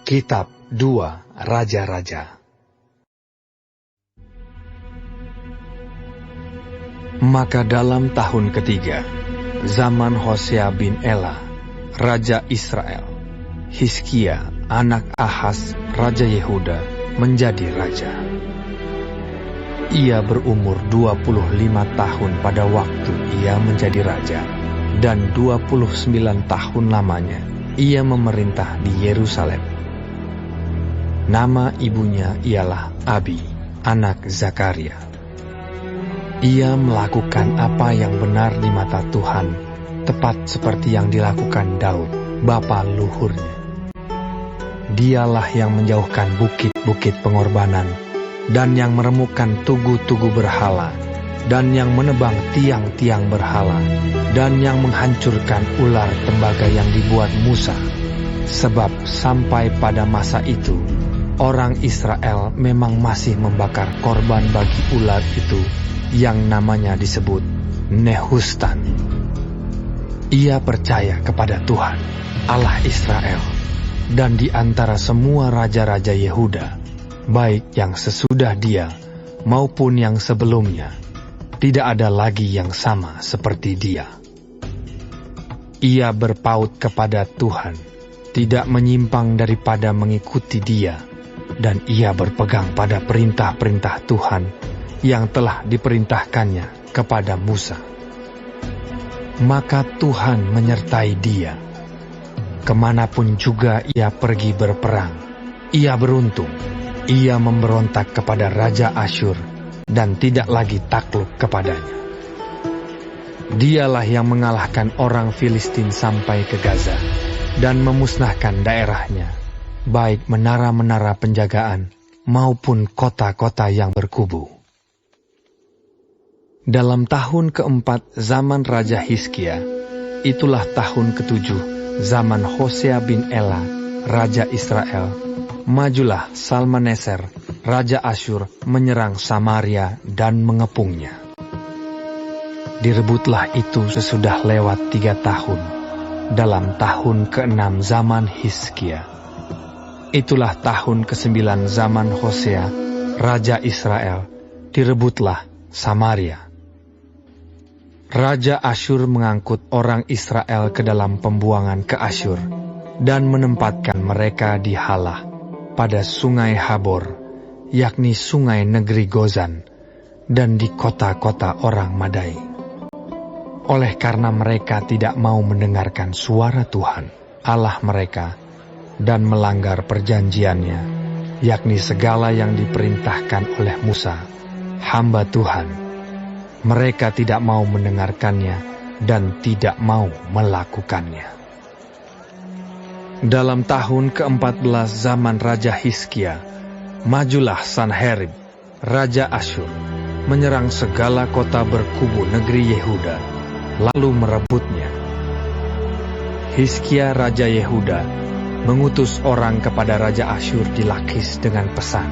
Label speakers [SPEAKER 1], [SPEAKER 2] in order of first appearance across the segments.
[SPEAKER 1] Kitab 2 Raja-Raja. Maka dalam tahun ketiga, zaman Hosea bin Ela, Raja Israel, Hizkia, anak Ahaz, Raja Yehuda, menjadi raja. Ia berumur 25 tahun pada waktu ia menjadi raja, dan 29 tahun lamanya ia memerintah di Yerusalem. Nama ibunya ialah Abi, anak Zakaria. Ia melakukan apa yang benar di mata Tuhan, tepat seperti yang dilakukan Daud, bapa luhurnya. Dialah yang menjauhkan bukit-bukit pengorbanan, dan yang meremukkan tugu-tugu berhala, dan yang menebang tiang-tiang berhala, dan yang menghancurkan ular tembaga yang dibuat Musa. Sebab sampai pada masa itu, orang Israel memang masih membakar korban bagi ular itu, yang namanya disebut Nehustan. Ia percaya kepada Tuhan, Allah Israel, dan di antara semua raja-raja Yehuda, baik yang sesudah dia maupun yang sebelumnya, tidak ada lagi yang sama seperti dia. Ia berpaut kepada Tuhan, tidak menyimpang daripada mengikuti dia, dan ia berpegang pada perintah-perintah Tuhan yang telah diperintahkannya kepada Musa. Maka Tuhan menyertai dia. Kemanapun juga ia pergi berperang, ia beruntung. Ia memberontak kepada Raja Asyur dan tidak lagi takluk kepadanya. Dialah yang mengalahkan orang Filistin sampai ke Gaza dan memusnahkan daerahnya, baik menara-menara penjagaan maupun kota-kota yang berkubu. Dalam tahun keempat zaman Raja Hizkia, itulah tahun ketujuh zaman Hosea bin Ela, Raja Israel, majulah Salmaneser, Raja Asyur, menyerang Samaria dan mengepungnya. Direbutlah itu sesudah lewat 3 tahun, dalam tahun ke-6 zaman Hizkia. Itulah tahun ke-9 zaman Hosea, Raja Israel, direbutlah Samaria. Raja Asyur mengangkut orang Israel ke dalam pembuangan ke Asyur, dan menempatkan mereka di Halah, pada sungai Habor, yakni sungai negeri Gozan, dan di kota-kota orang Madai. Oleh karena mereka tidak mau mendengarkan suara Tuhan, Allah mereka, dan melanggar perjanjiannya, yakni segala yang diperintahkan oleh Musa, hamba Tuhan. Mereka tidak mau mendengarkannya dan tidak mau melakukannya. Dalam tahun ke-14 zaman Raja Hizkia, majulah Sanherib, Raja Asyur, menyerang segala kota berkubu negeri Yehuda, lalu merebutnya. Hizkia Raja Yehuda mengutus orang kepada Raja Asyur di Lakis dengan pesan,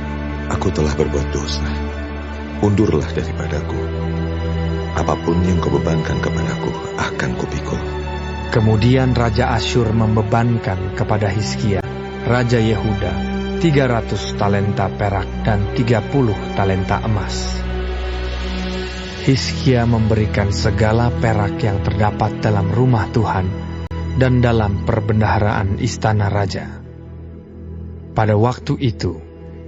[SPEAKER 2] "Aku telah berbuat dosa, undurlah daripadaku. Apapun yang kau bebankan kepadaku akan kupikul."
[SPEAKER 1] Kemudian Raja Asyur membebankan kepada Hizkia, Raja Yehuda, 300 talenta perak dan 30 talenta emas. Hizkia memberikan segala perak yang terdapat dalam rumah Tuhan dan dalam perbendaharaan istana raja. Pada waktu itu,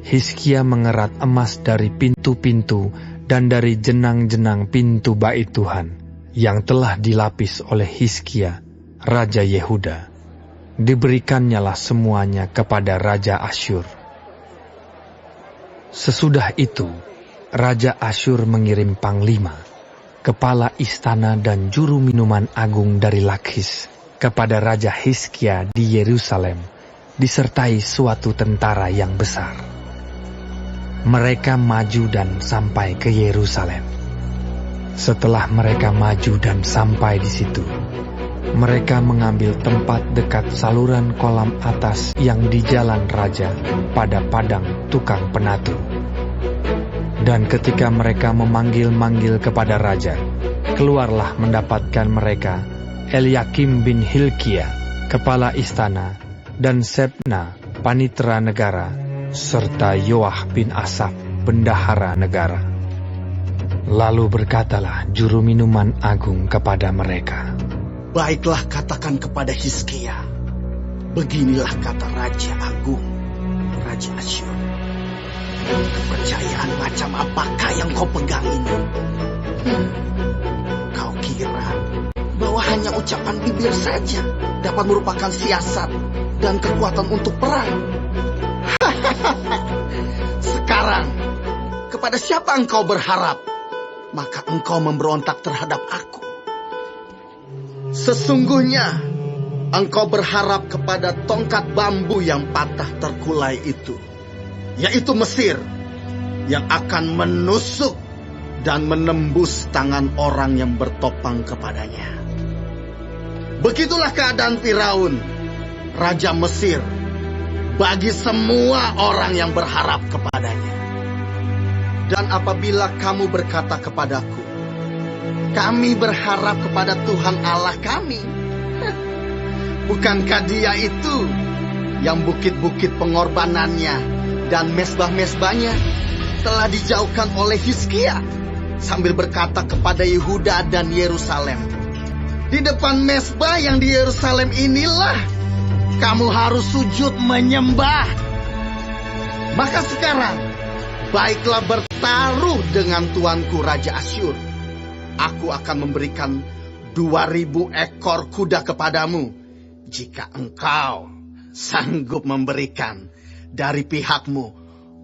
[SPEAKER 1] Hizkia mengerat emas dari pintu-pintu dan dari jenang-jenang pintu bait Tuhan yang telah dilapis oleh Hizkia, Raja Yehuda. Diberikannya semuanya kepada Raja Asyur. Sesudah itu, Raja Asyur mengirim panglima, kepala istana dan juru minuman agung dari Lakis kepada Raja Hizkia di Yerusalem, disertai suatu tentara yang besar. Mereka maju dan sampai ke Yerusalem. Setelah mereka maju dan sampai di situ, mereka mengambil tempat dekat saluran kolam atas yang di jalan raja pada padang tukang penatu. Dan ketika mereka memanggil-manggil kepada raja, keluarlah mendapatkan mereka Eliakim bin Hilkia, kepala istana, dan Sebna, panitera negara, serta Yoah bin Asaf, bendahara negara. Lalu berkatalah juru minuman agung kepada mereka,
[SPEAKER 3] "Baiklah, katakan kepada Hizkia, beginilah kata Raja Agung, Raja Asyur. Kepercayaan macam apakah yang kau pegang ini? Kau kira bahwa hanya ucapan bibir saja dapat merupakan siasat dan kekuatan untuk perang? Sekarang, kepada siapa engkau berharap? Maka engkau memberontak terhadap aku. Sesungguhnya, engkau berharap kepada tongkat bambu yang patah terkulai itu, yaitu Mesir, yang akan menusuk dan menembus tangan orang yang bertopang kepadanya. Begitulah keadaan Firaun, Raja Mesir, bagi semua orang yang berharap kepadanya. Dan apabila kamu berkata kepadaku, kami berharap kepada Tuhan Allah kami, bukankah Dia itu yang bukit-bukit pengorbanannya dan mesbah-mesbahnya telah dijauhkan oleh Hizkia, sambil berkata kepada Yehuda dan Yerusalem, di depan mesbah yang di Yerusalem inilah kamu harus sujud menyembah. Maka sekarang, baiklah bertaruh dengan tuanku Raja Asyur. Aku akan memberikan 2.000 ekor kuda kepadamu, jika engkau sanggup memberikan dari pihakmu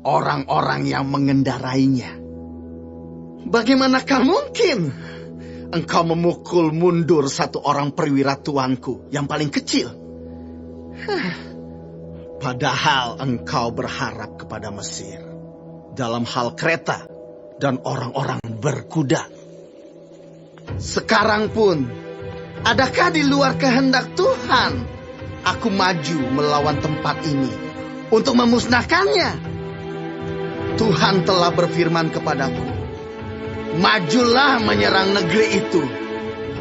[SPEAKER 3] orang-orang yang mengendarainya. Bagaimanakah mungkin engkau memukul mundur satu orang perwira tuanku yang paling kecil? Padahal engkau berharap kepada Mesir dalam hal kereta dan orang-orang berkuda. Sekarang pun, adakah di luar kehendak Tuhan aku maju melawan tempat ini untuk memusnahkannya? Tuhan telah berfirman kepadaku, majulah menyerang negeri itu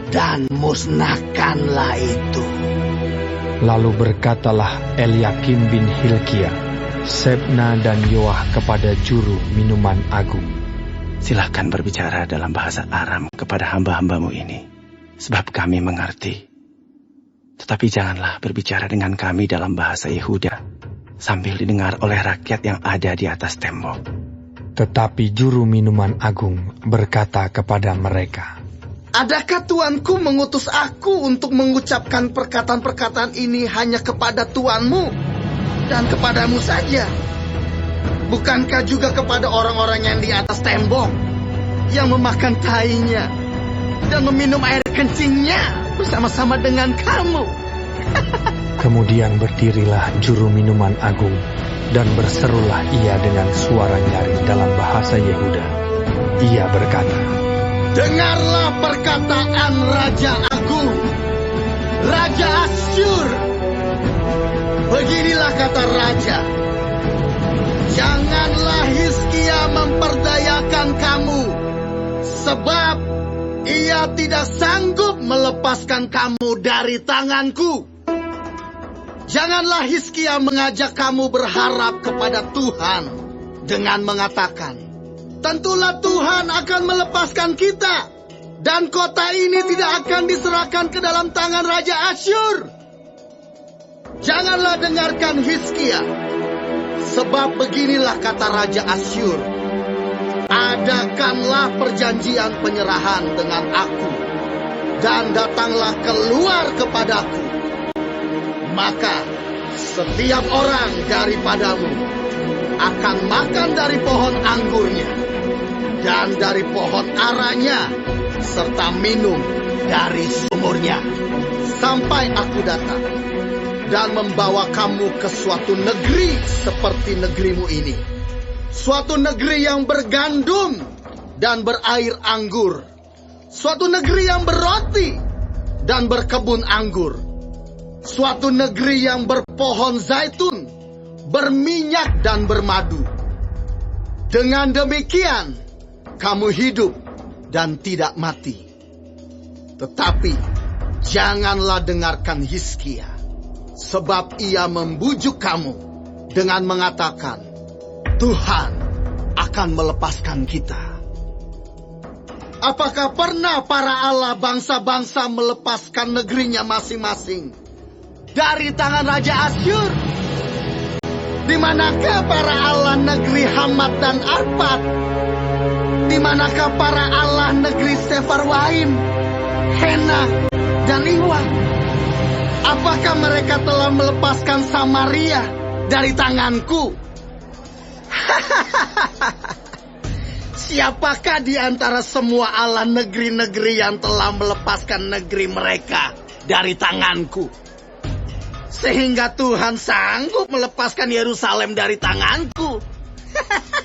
[SPEAKER 3] dan musnahkanlah itu.
[SPEAKER 1] Lalu berkatalah Eliakim bin Hilkia, Sebna dan Yoah kepada juru minuman agung,
[SPEAKER 4] silahkan berbicara dalam bahasa Aram kepada hamba-hambamu ini, sebab kami mengerti. Tetapi janganlah berbicara dengan kami dalam bahasa Yehuda, sambil didengar oleh rakyat yang ada di atas tembok.
[SPEAKER 1] Tetapi juru minuman agung berkata kepada mereka,
[SPEAKER 3] adakah tuanku mengutus aku untuk mengucapkan perkataan-perkataan ini hanya kepada tuanmu dan kepadamu saja? Bukankah juga kepada orang-orang yang di atas tembok, yang memakan tainya dan meminum air kencingnya bersama-sama dengan kamu?
[SPEAKER 1] Kemudian berdirilah juru minuman agung, dan berserulah ia dengan suara nyaring dalam bahasa Yehuda. Ia berkata,
[SPEAKER 3] dengarlah perkataan Raja Agung, Raja Asyur. Beginilah kata Raja, janganlah Hizkia memperdayakan kamu, sebab ia tidak sanggup melepaskan kamu dari tanganku. Janganlah Hizkia mengajak kamu berharap kepada Tuhan dengan mengatakan, tentulah Tuhan akan melepaskan kita, dan kota ini tidak akan diserahkan ke dalam tangan Raja Asyur. Janganlah dengarkan Hizkia, sebab beginilah kata Raja Asyur, adakanlah perjanjian penyerahan dengan aku, dan datanglah keluar kepadaku. Maka setiap orang daripadamu akan makan dari pohon anggurnya dan dari pohon aranya, serta minum dari sumurnya, sampai aku datang dan membawa kamu ke suatu negeri seperti negerimu ini, suatu negeri yang bergandum dan berair anggur, suatu negeri yang berroti dan berkebun anggur, suatu negeri yang berpohon zaitun, berminyak dan bermadu. Dengan demikian, kamu hidup dan tidak mati. Tetapi janganlah dengarkan Hizkia, sebab ia membujuk kamu dengan mengatakan, Tuhan akan melepaskan kita. Apakah pernah para Allah bangsa-bangsa melepaskan negerinya masing-masing dari tangan Raja Asyur? Di manakah para Allah negeri Hamat dan Arpad? Di manakah para Allah negeri Sefarwaim, Hena, dan Iwa? Apakah mereka telah melepaskan Samaria dari tanganku? Siapakah di antara semua Allah negeri-negeri yang telah melepaskan negeri mereka dari tanganku? Sehingga Tuhan sanggup melepaskan Yerusalem dari tanganku.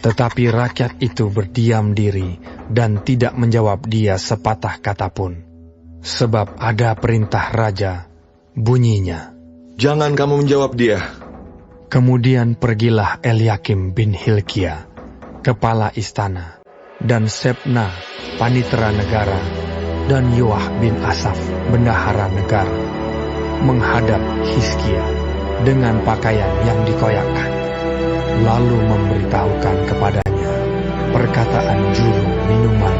[SPEAKER 1] Tetapi rakyat itu berdiam diri dan tidak menjawab dia sepatah kata pun. Sebab ada perintah raja, bunyinya,
[SPEAKER 2] Jangan kamu menjawab dia.
[SPEAKER 1] kemudian pergilah Eliakim bin Hilkia, kepala istana, dan Sebna, panitera negara, dan Yoah bin Asaf, bendahara negara, menghadap Hizkia dengan pakaian yang dikoyakkan, lalu memberitahukan kepadanya perkataan juru minuman